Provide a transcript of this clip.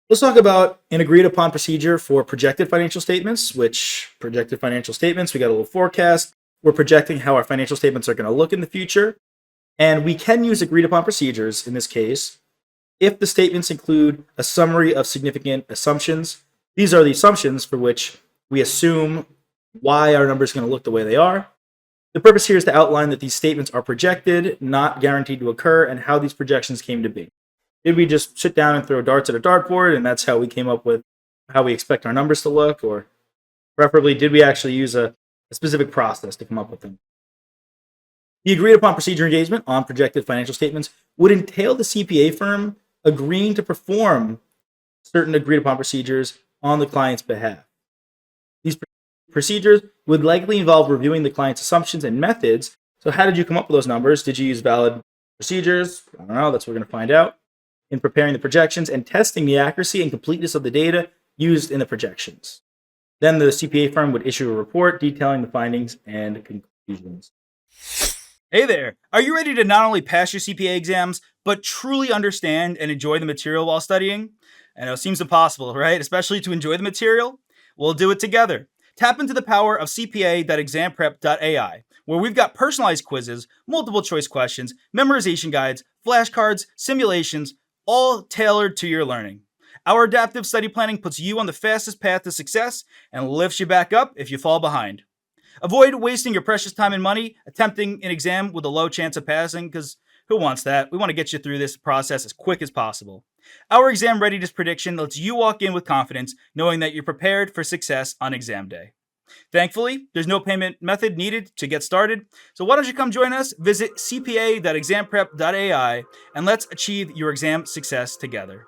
Let's talk about an agreed upon procedure for projected financial statements, which projected financial statements, we got a little forecast. We're projecting how our financial statements are going to look in the future. And we can use agreed upon procedures in this case if the statements include a summary of significant assumptions. These are the assumptions for which we assume why our number is going to look the way they are. The purpose here is to outline that these statements are projected, not guaranteed to occur, and how these projections came to be. Did we just sit down and throw darts at a dartboard, and that's how we came up with how we expect our numbers to look? Or preferably, did we actually use a specific process to come up with them? The agreed upon procedure engagement on projected financial statements would entail the CPA firm agreeing to perform certain agreed upon procedures on the client's behalf. These procedures would likely involve reviewing the client's assumptions and methods. So how did you come up with those numbers? Did you use valid procedures? I don't know. That's what we're going to find out in preparing the projections and testing the accuracy and completeness of the data used in the projections. Then the CPA firm would issue a report detailing the findings and conclusions. Hey there! Are you ready to not only pass your CPA exams, but truly understand and enjoy the material while studying? I know it seems impossible, right? Especially to enjoy the material? We'll do it together. Tap into the power of CPA.examprep.ai, where we've got personalized quizzes, multiple choice questions, memorization guides, flashcards, simulations, all tailored to your learning. Our adaptive study planning puts you on the fastest path to success and lifts you back up if you fall behind. Avoid wasting your precious time and money attempting an exam with a low chance of passing, because who wants that? We want to get you through this process as quick as possible. Our exam readiness prediction lets you walk in with confidence, knowing that you're prepared for success on exam day. Thankfully, there's no payment method needed to get started, so why don't you come join us? Visit cpa.examprep.ai and let's achieve your exam success together.